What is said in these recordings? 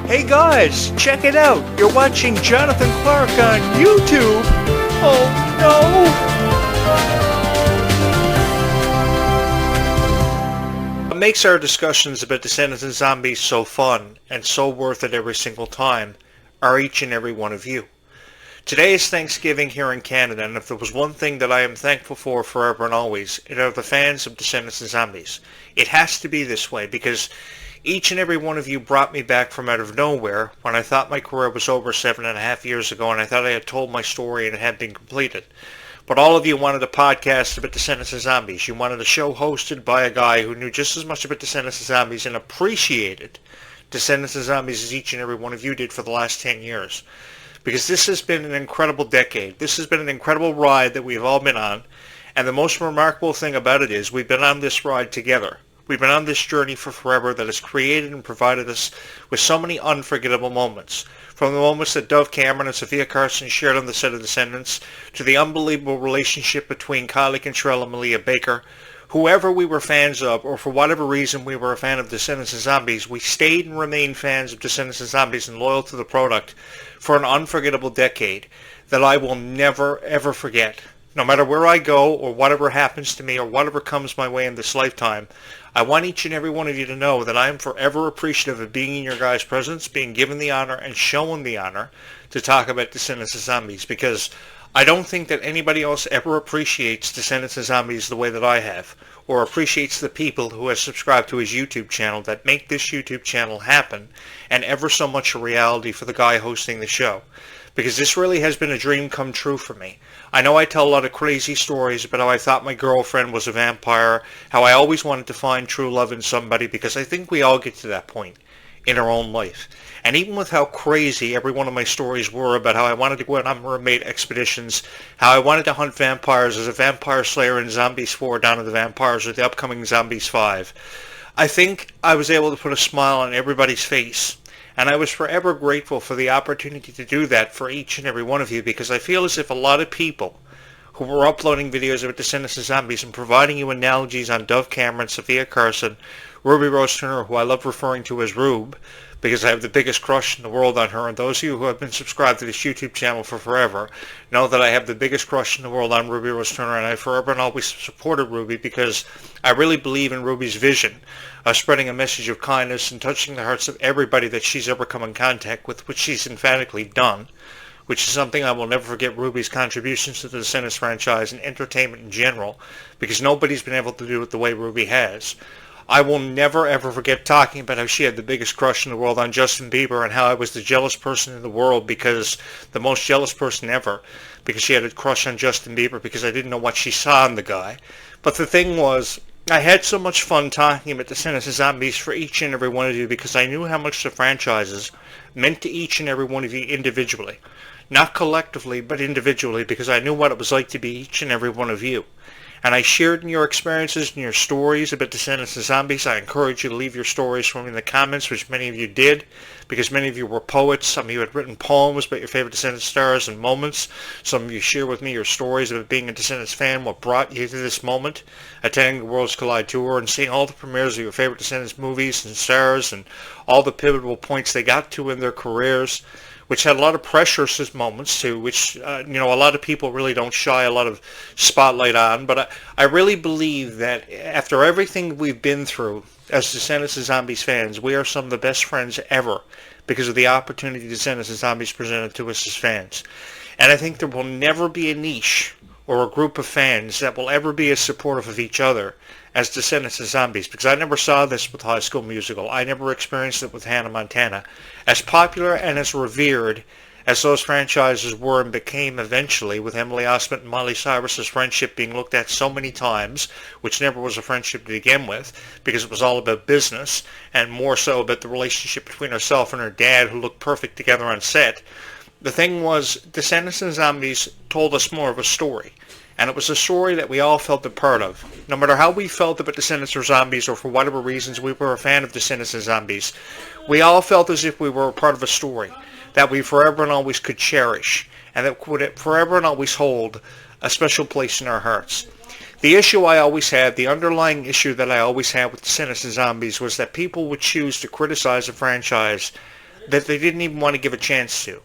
Hey guys, check it out. You're watching Jonathan Clarke on YouTube. Oh no! What makes our discussions about Descendants and Zombies so fun and so worth it every single time are each and every one of you. Today is Thanksgiving here in Canada, and if there was one thing that I am thankful for forever and always, it are the fans of Descendants and Zombies. It has to be this way because each and every one of you brought me back from out of nowhere when I thought my career was over 7.5 years ago and I thought I had told my story and it had been completed. But all of you wanted a podcast about Descendants and Zombies. You wanted a show hosted by a guy who knew just as much about Descendants and Zombies and appreciated Descendants and Zombies as each and every one of you did for the last 10 years. Because this has been an incredible decade. This has been an incredible ride that we've all been on. And the most remarkable thing about it is we've been on this ride together. We've been on this journey for forever that has created and provided us with so many unforgettable moments. From the moments that Dove Cameron and Sophia Carson shared on the set of Descendants, to the unbelievable relationship between Kylie Cantrell and Malia Baker. Whoever we were fans of, or for whatever reason we were a fan of Descendants and Zombies, we stayed and remained fans of Descendants and Zombies and loyal to the product for an unforgettable decade that I will never ever forget. No matter where I go, or whatever happens to me, or whatever comes my way in this lifetime, I want each and every one of you to know that I am forever appreciative of being in your guys' presence, being given the honor and shown the honor to talk about Descendants and Zombies, because I don't think that anybody else ever appreciates Descendants and Zombies the way that I have, or appreciates the people who have subscribed to his YouTube channel that make this YouTube channel happen, and ever so much a reality for the guy hosting the show. Because this really has been a dream come true for me. I know I tell a lot of crazy stories about how I thought my girlfriend was a vampire, how I always wanted to find true love in somebody, because I think we all get to that point in our own life. And even with how crazy every one of my stories were about how I wanted to go out on mermaid expeditions, how I wanted to hunt vampires as a vampire slayer in Zombies 4 Dawn of the Vampires or the upcoming Zombies 5, I think I was able to put a smile on everybody's face. And I was forever grateful for the opportunity to do that for each and every one of you, because I feel as if a lot of people who were uploading videos about Descendants and Zombies and providing you analogies on Dove Cameron, Sophia Carson, Ruby Rose Turner, who I love referring to as Rube, because I have the biggest crush in the world on her, and those of you who have been subscribed to this YouTube channel for forever know that I have the biggest crush in the world on Ruby Rose Turner, and I forever and always supported Ruby because I really believe in Ruby's vision of spreading a message of kindness and touching the hearts of everybody that she's ever come in contact with, which she's emphatically done, which is something I will never forget Ruby's contributions to the Descendants franchise and entertainment in general, because nobody's been able to do it the way Ruby has. I will never ever forget talking about how she had the biggest crush in the world on Justin Bieber and how I was the jealous person in the world, because the most jealous person ever, because she had a crush on Justin Bieber because I didn't know what she saw in the guy. But the thing was, I had so much fun talking about Descendants and Zombies for each and every one of you because I knew how much the franchises meant to each and every one of you individually. Not collectively, but individually, because I knew what it was like to be each and every one of you. And I shared in your experiences and your stories about Descendants and Zombies. I encourage you to leave your stories for me in the comments, which many of you did, because many of you were poets. Some of you had written poems about your favorite Descendants stars and moments. Some of you share with me your stories about being a Descendants fan, what brought you to this moment, attending the Worlds Collide Tour and seeing all the premieres of your favorite Descendants movies and stars and all the pivotal points they got to in their careers, which had a lot of precious moments too, which, a lot of people really don't shy a lot of spotlight on. But I really believe that after everything we've been through as Descendants and Zombies fans, we are some of the best friends ever because of the opportunity Descendants and Zombies presented to us as fans. And I think there will never be a niche or a group of fans that will ever be as supportive of each other as Descendants and Zombies, because I never saw this with High School Musical. I never experienced it with Hannah Montana. As popular and as revered as those franchises were and became eventually, with Emily Osment and Miley Cyrus's friendship being looked at so many times, which never was a friendship to begin with, because it was all about business, and more so about the relationship between herself and her dad, who looked perfect together on set. The thing was, Descendants and Zombies told us more of a story. And it was a story that we all felt a part of. No matter how we felt about Descendants or Zombies, or for whatever reasons we were a fan of Descendants and Zombies, we all felt as if we were a part of a story that we forever and always could cherish, and that would forever and always hold a special place in our hearts. The issue I always had, the underlying issue that I always had with Descendants and Zombies, was that people would choose to criticize a franchise that they didn't even want to give a chance to.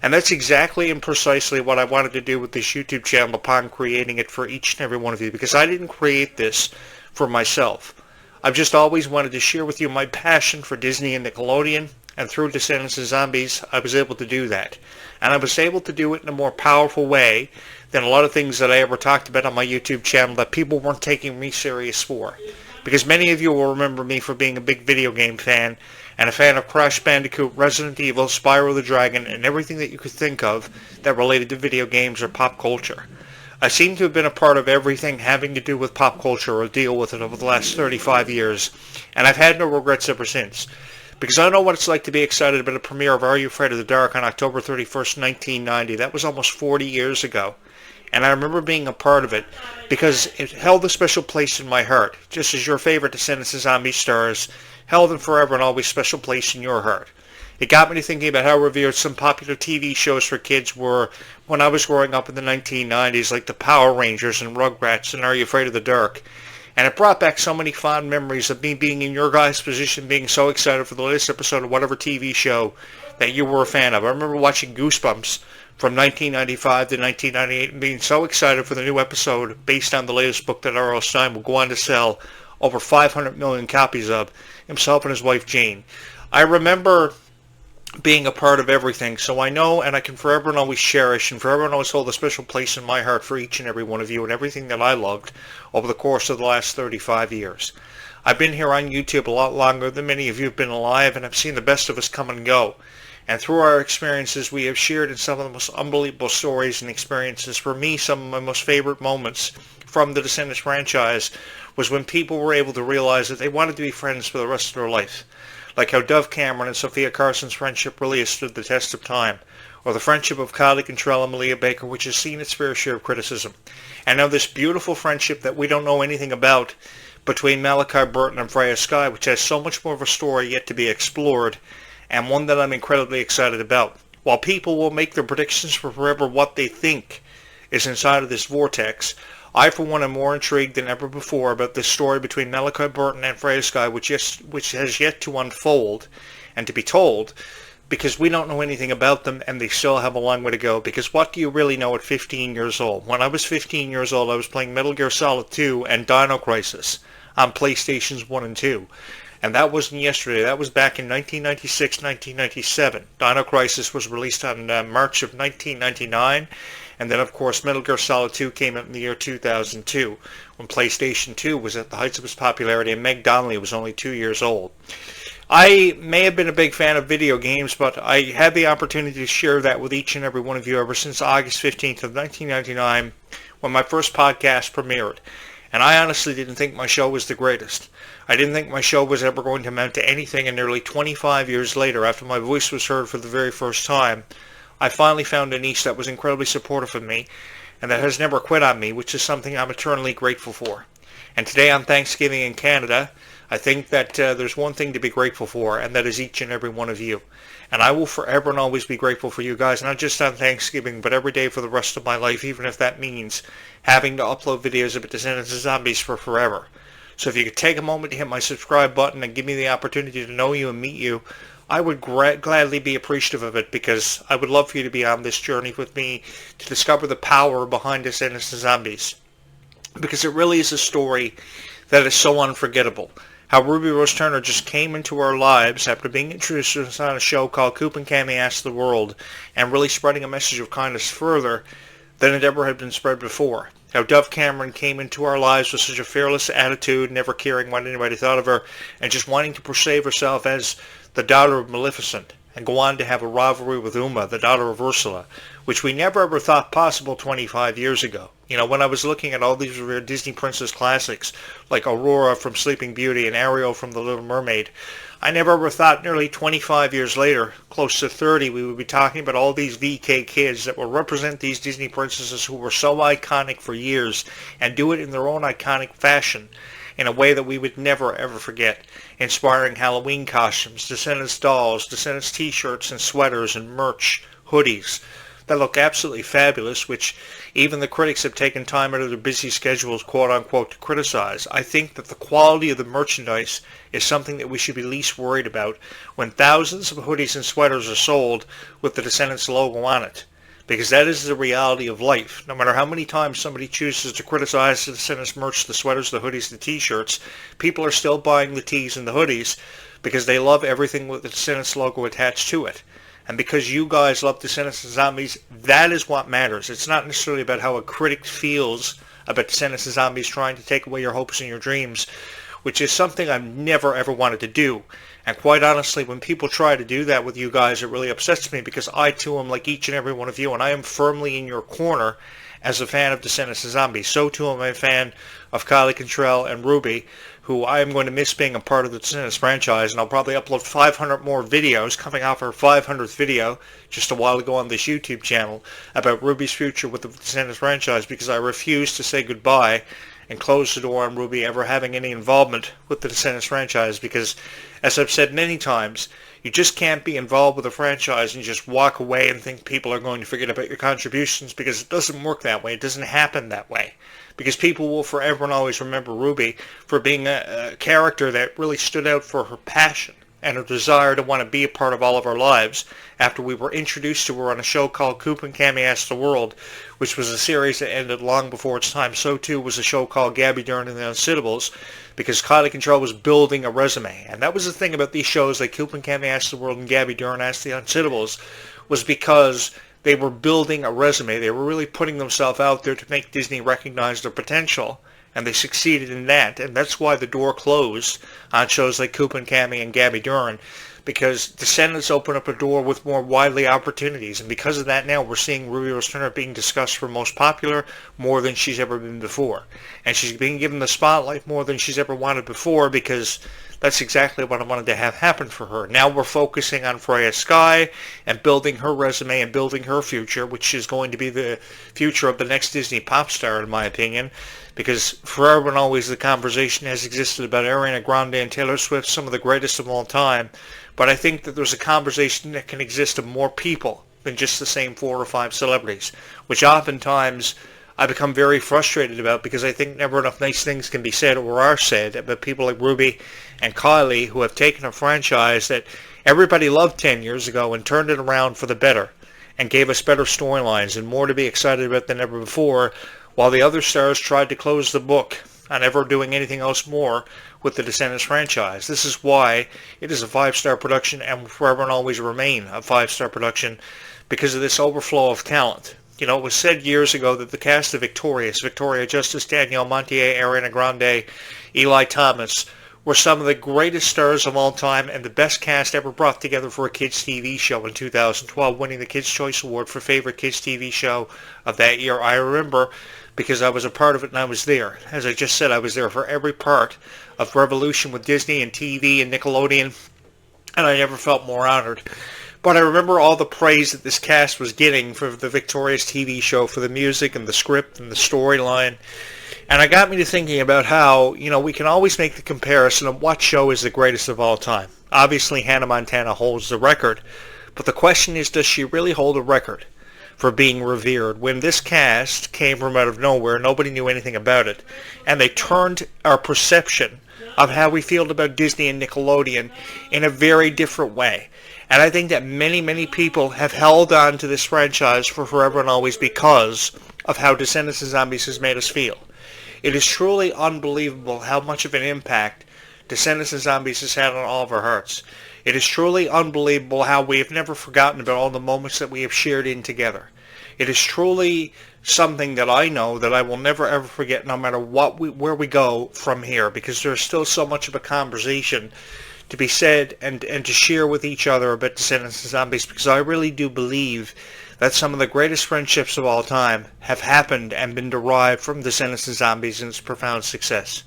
And that's exactly and precisely what I wanted to do with this YouTube channel upon creating it for each and every one of you, because I didn't create this for myself. I've just always wanted to share with you my passion for Disney and Nickelodeon, and through Descendants and Zombies, I was able to do that. And I was able to do it in a more powerful way than a lot of things that I ever talked about on my YouTube channel that people weren't taking me serious for. Because many of you will remember me for being a big video game fan, and a fan of Crash Bandicoot, Resident Evil, Spyro the Dragon, and everything that you could think of that related to video games or pop culture. I seem to have been a part of everything having to do with pop culture or deal with it over the last 35 years, and I've had no regrets ever since. Because I know what it's like to be excited about a premiere of Are You Afraid of the Dark on October 31st, 1990. That was almost 40 years ago. And I remember being a part of it because it held a special place in my heart, just as your favorite Descendants and Zombies stars held and forever and always special place in your heart. It got me to thinking about how revered some popular TV shows for kids were when I was growing up in the 1990s, like the Power Rangers and Rugrats and Are You Afraid of the Dark? And it brought back so many fond memories of me being in your guys' position, being so excited for the latest episode of whatever TV show that you were a fan of. I remember watching Goosebumps from 1995 to 1998 and being so excited for the new episode based on the latest book that R.L. Stine will go on to sell over 500 million copies of, himself and his wife Jane. I remember being a part of everything, so I know and I can forever and always cherish and forever and always hold a special place in my heart for each and every one of you and everything that I loved over the course of the last 35 years. I've been here on YouTube a lot longer than many of you have been alive, and I've seen the best of us come and go. And through our experiences, we have shared in some of the most unbelievable stories and experiences. For me, some of my most favorite moments from the Descendants franchise was when people were able to realize that they wanted to be friends for the rest of their life. Like how Dove Cameron and Sophia Carson's friendship really has stood the test of time. Or the friendship of Kylie Cantrell and Malia Baker, which has seen its fair share of criticism. And now this beautiful friendship that we don't know anything about between Malachi Burton and Freya Skye, which has so much more of a story yet to be explored, and one that I'm incredibly excited about. While people will make their predictions for forever what they think is inside of this vortex, I for one am more intrigued than ever before about this story between Malachi Burton and Freya Skye, which has yet to unfold and to be told, because we don't know anything about them and they still have a long way to go. Because what do you really know at 15 years old? When I was 15 years old, I was playing Metal Gear Solid 2 and Dino Crisis on PlayStations 1 and 2. And that wasn't yesterday. That was back in 1996, 1997. Dino Crisis was released on March of 1999. And then, of course, Metal Gear Solid 2 came out in the year 2002, when PlayStation 2 was at the heights of its popularity and Meg Donnelly was only 2 years old. I may have been a big fan of video games, but I had the opportunity to share that with each and every one of you ever since August 15th of 1999, when my first podcast premiered. And I honestly didn't think my show was the greatest. I didn't think my show was ever going to amount to anything, and nearly 25 years later, after my voice was heard for the very first time, I finally found a niche that was incredibly supportive of me, and that has never quit on me, which is something I'm eternally grateful for. And today on Thanksgiving in Canada, I think that there's one thing to be grateful for, and that is each and every one of you. And I will forever and always be grateful for you guys, not just on Thanksgiving, but every day for the rest of my life, even if that means having to upload videos of Descendants and Zombies for forever. So if you could take a moment to hit my subscribe button and give me the opportunity to know you and meet you, I would gladly be appreciative of it, because I would love for you to be on this journey with me to discover the power behind Descendants and Zombies. Because it really is a story that is so unforgettable. How Ruby Rose Turner just came into our lives after being introduced to us on a show called Coop and Cammy Ask the World, and really spreading a message of kindness further than it ever had been spread before. How Dove Cameron came into our lives with such a fearless attitude, never caring what anybody thought of her, and just wanting to perceive herself as the daughter of Maleficent, and go on to have a rivalry with Uma, the daughter of Ursula, which we never ever thought possible 25 years ago. You know, when I was looking at all these rare Disney princess classics, like Aurora from Sleeping Beauty and Ariel from The Little Mermaid, I never ever thought nearly 25 years later, close to 30, we would be talking about all these VK kids that will represent these Disney princesses who were so iconic for years, and do it in their own iconic fashion, in a way that we would never ever forget, inspiring Halloween costumes, Descendants dolls, Descendants t-shirts and sweaters and merch, hoodies, that look absolutely fabulous, which even the critics have taken time out of their busy schedules, quote-unquote, to criticize. I think that the quality of the merchandise is something that we should be least worried about when thousands of hoodies and sweaters are sold with the Descendants logo on it. Because that is the reality of life. No matter how many times somebody chooses to criticize the Descendants merch, the sweaters, the hoodies, the t-shirts, people are still buying the tees and the hoodies because they love everything with the Descendants logo attached to it. And because you guys love Descendants and Zombies, that is what matters. It's not necessarily about how a critic feels about Descendants and Zombies trying to take away your hopes and your dreams, which is something I've never ever wanted to do. And quite honestly, when people try to do that with you guys, it really upsets me because I too am like each and every one of you, and I am firmly in your corner as a fan of Descendants and Zombies. So too am I a fan of Kylie Cantrell and Ruby, who I am going to miss being a part of the Descendants franchise, and I'll probably upload 500 more videos coming off our 500th video just a while ago on this YouTube channel about Ruby's future with the Descendants franchise, because I refuse to say goodbye and close the door on Ruby ever having any involvement with the Descendants franchise, because, as I've said many times, you just can't be involved with a franchise and just walk away and think people are going to forget about your contributions, because it doesn't work that way. It doesn't happen that way. Because people will forever and always remember Ruby for being a character that really stood out for her passion and her desire to want to be a part of all of our lives after we were introduced to her on a show called Coop and Cammy Ask the World, which was a series that ended long before its time. So too was a show called Gabby Dern and the Unsittables, because Kylie Cantrell was building a resume. And that was the thing about these shows like Coop and Cammy Ask the World and Gabby Dern Ask the Unsittables, was because they were building a resume. They were really putting themselves out there to make Disney recognize their potential. And they succeeded in that. And that's why the door closed on shows like Coop and Cammy and Gabby Dern, because Descendants open up a door with more widely opportunities. And because of that now, we're seeing Ruby Rose Turner being discussed for most popular more than she's ever been before. And she's being given the spotlight more than she's ever wanted before, because that's exactly what I wanted to have happen for her. Now we're focusing on Freya Sky and building her resume and building her future, which is going to be the future of the next Disney pop star, in my opinion. Because forever and always the conversation has existed about Ariana Grande and Taylor Swift, some of the greatest of all time. But I think that there's a conversation that can exist of more people than just the same 4 or 5 celebrities, which oftentimes I become very frustrated about, because I think never enough nice things can be said or are said about people like Ruby and Kylie, who have taken a franchise that everybody loved 10 years ago and turned it around for the better and gave us better storylines and more to be excited about than ever before, while the other stars tried to close the book on ever doing anything else more with the Descendants franchise. This is why it is a 5-star production and will forever and always remain a 5-star production, because of this overflow of talent. You know, it was said years ago that the cast of Victoria Justice, Danielle Montier, Ariana Grande, Eli Thomas, were some of the greatest stars of all time and the best cast ever brought together for a kids' TV show in 2012, winning the Kids' Choice Award for Favorite Kids' TV Show of that year. I remember, because I was a part of it and I was there. As I just said, I was there for every part of Revolution with Disney and TV and Nickelodeon, and I never felt more honored. But I remember all the praise that this cast was getting for the Victorious TV show, for the music and the script and the storyline. And it got me to thinking about how, you know, we can always make the comparison of what show is the greatest of all time. Obviously, Hannah Montana holds the record, but the question is, does she really hold a record for being revered? When this cast came from out of nowhere, nobody knew anything about it, and they turned our perception of how we feel about Disney and Nickelodeon in a very different way. And I think that many, many people have held on to this franchise for forever and always because of how Descendants and Zombies has made us feel. It is truly unbelievable how much of an impact Descendants and Zombies has had on all of our hearts. It is truly unbelievable how we have never forgotten about all the moments that we have shared in together. It is truly something that I know that I will never ever forget, no matter where we go from here, because there's still so much of a conversation to be said and to share with each other about Descendants and Zombies, because I really do believe that some of the greatest friendships of all time have happened and been derived from Descendants and Zombies and its profound success.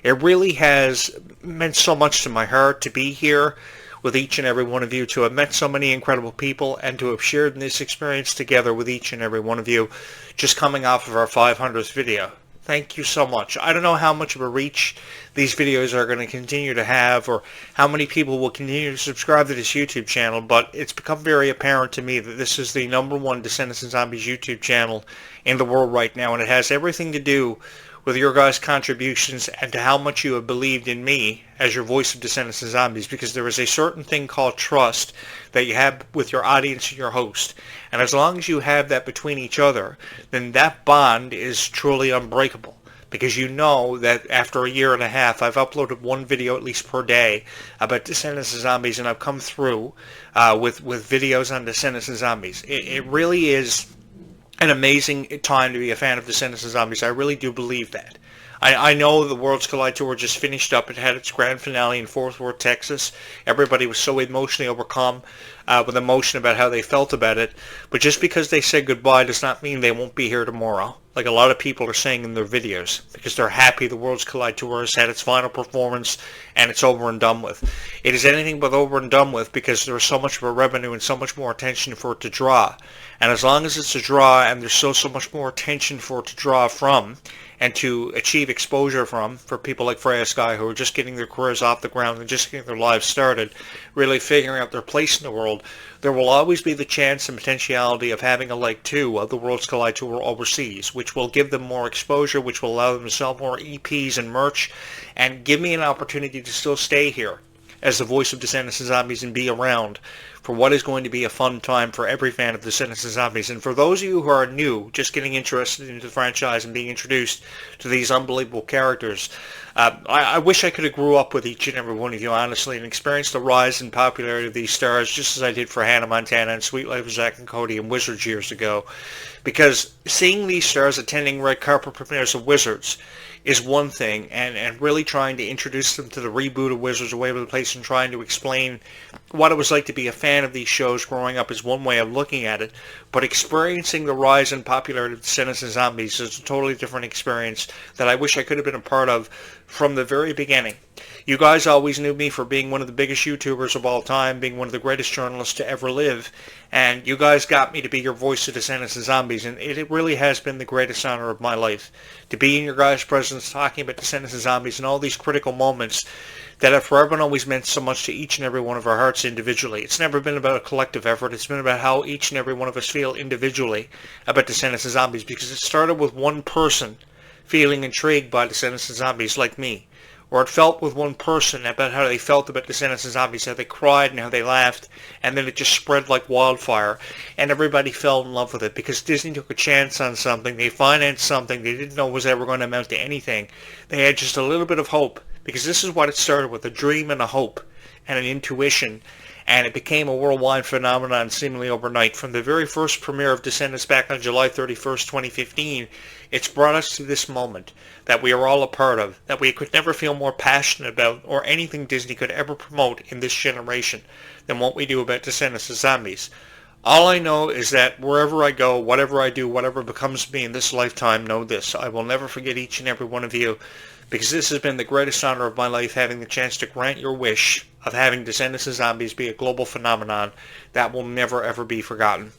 It really has meant so much to my heart to be here with each and every one of you, to have met so many incredible people, and to have shared this experience together with each and every one of you, just coming off of our 500th video. Thank you so much. I don't know how much of a reach these videos are going to continue to have or how many people will continue to subscribe to this YouTube channel, but it's become very apparent to me that this is the #1 Descendants and Zombies YouTube channel in the world right now, and it has everything to do with your guys' contributions and to how much you have believed in me as your voice of Descendants and Zombies, because there is a certain thing called trust that you have with your audience and your host. And as long as you have that between each other, then that bond is truly unbreakable. Because you know that after a year and a half, I've uploaded one video at least per day about Descendants and Zombies, and I've come through with videos on Descendants and Zombies. It really is an amazing time to be a fan of Descendants and Zombies. I really do believe that. I know the Worlds Collide Tour just finished up. It had its grand finale in Fort Worth, Texas. Everybody was so emotionally overcome with emotion about how they felt about it. But just because they said goodbye does not mean they won't be here tomorrow, like a lot of people are saying in their videos, because they're happy the Worlds Collide Tour has had its final performance and it's over and done with. It is anything but over and done with because there's so much of a revenue and so much more attention for it to draw. And as long as it's a draw and there's so much more attention for it to draw from and to achieve exposure from, for people like Freya Sky who are just getting their careers off the ground and just getting their lives started, really figuring out their place in the world, there will always be the chance and potentiality of having a leg 2 of the Worlds Collide Tour overseas, which will give them more exposure, which will allow them to sell more EPs and merch, and give me an opportunity to still stay here as the voice of Descendants and Zombies and be around for what is going to be a fun time for every fan of Descendants and Zombies. And for those of you who are new, just getting interested into the franchise and being introduced to these unbelievable characters, I wish I could have grew up with each and every one of you, honestly, and experienced the rise in popularity of these stars just as I did for Hannah Montana and Sweet Life of Zack and Cody and Wizards years ago. Because seeing these stars attending red carpet premieres of Wizards is one thing, and really trying to introduce them to the reboot of Wizards Away with the Place and trying to explain what it was like to be a fan of these shows growing up is one way of looking at it, but experiencing the rise in popularity of Descendants and Zombies is a totally different experience that I wish I could have been a part of from the very beginning. You guys always knew me for being one of the biggest YouTubers of all time, being one of the greatest journalists to ever live, and you guys got me to be your voice of Descendants and Zombies, and it really has been the greatest honor of my life to be in your guys' presence talking about Descendants and Zombies and all these critical moments that have forever and always meant so much to each and every one of our hearts individually. It's never been about a collective effort. It's been about how each and every one of us feel individually about Descendants and Zombies, because it started with one person feeling intrigued by Descendants and Zombies like me, or it felt with one person about how they felt about Descendants and Zombies, how they cried and how they laughed, and then it just spread like wildfire, and everybody fell in love with it because Disney took a chance on something. They financed something they didn't know was ever going to amount to anything. They had just a little bit of hope, because this is what it started with, a dream and a hope and an intuition, and it became a worldwide phenomenon seemingly overnight. From the very first premiere of Descendants back on July 31st, 2015, it's brought us to this moment that we are all a part of, that we could never feel more passionate about, or anything Disney could ever promote in this generation than what we do about Descendants and Zombies. All I know is that wherever I go, whatever I do, whatever becomes me in this lifetime, know this: I will never forget each and every one of you, because this has been the greatest honor of my life, having the chance to grant your wish of having Descendants and Zombies be a global phenomenon that will never ever be forgotten.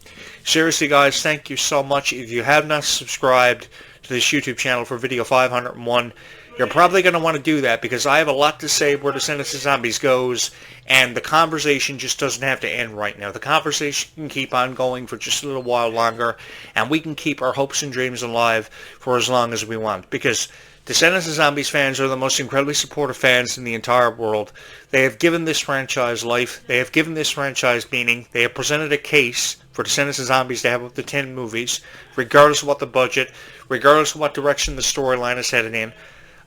Seriously guys, thank you so much. If you have not subscribed to this YouTube channel for video 501, you're probably going to want to do that, because I have a lot to say where Descendants and Zombies goes, and the conversation just doesn't have to end right now. The conversation can keep on going for just a little while longer, and we can keep our hopes and dreams alive for as long as we want, because Descendants and Zombies fans are the most incredibly supportive fans in the entire world. They have given this franchise life. They have given this franchise meaning. They have presented a case for Descendants and Zombies to have up to 10 movies, regardless of what the budget, regardless of what direction the storyline is headed in.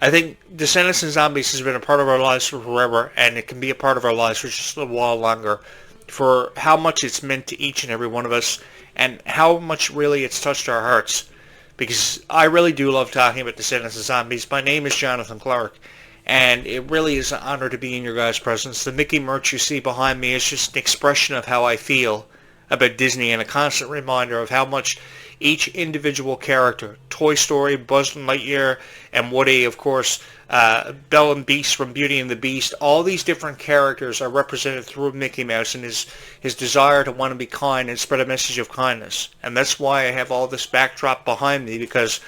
I think Descendants and Zombies has been a part of our lives for forever, and it can be a part of our lives for just a little while longer, for how much it's meant to each and every one of us, and how much really it's touched our hearts. Because I really do love talking about Descendants and Zombies. My name is Jonathan Clarke, and it really is an honor to be in your guys' presence. The Mickey merch you see behind me is just an expression of how I feel about Disney, and a constant reminder of how much each individual character, Toy Story, Buzz Lightyear, and Woody, of course, Belle and Beast from Beauty and the Beast, all these different characters are represented through Mickey Mouse and his desire to want to be kind and spread a message of kindness. And that's why I have all this backdrop behind me, because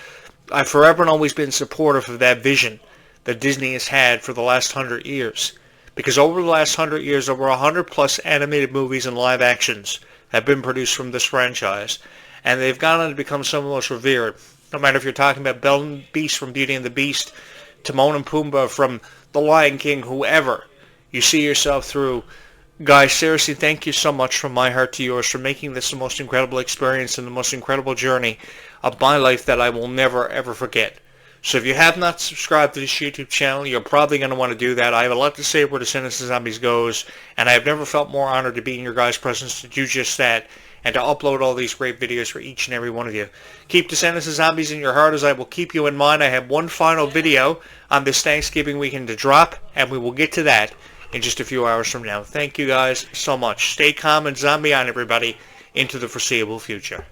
I've forever and always been supportive of that vision that Disney has had for the last 100 years. Because over the last 100 years, over 100 plus animated movies and live actions have been produced from this franchise. And they've gone on to become some of the most revered. No matter if you're talking about Belle and Beast from Beauty and the Beast, Timon and Pumbaa from The Lion King, whoever you see yourself through. Guys, seriously, thank you so much from my heart to yours for making this the most incredible experience and the most incredible journey of my life that I will never, ever forget. So if you have not subscribed to this YouTube channel, you're probably going to want to do that. I have a lot to say where Descendants and Zombies goes, and I have never felt more honored to be in your guys' presence to do just that, and to upload all these great videos for each and every one of you. Keep Descendants and Zombies in your heart as I will keep you in mind. I have one final video on this Thanksgiving weekend to drop, and we will get to that in just a few hours from now. Thank you guys so much. Stay calm and zombie on, everybody, into the foreseeable future.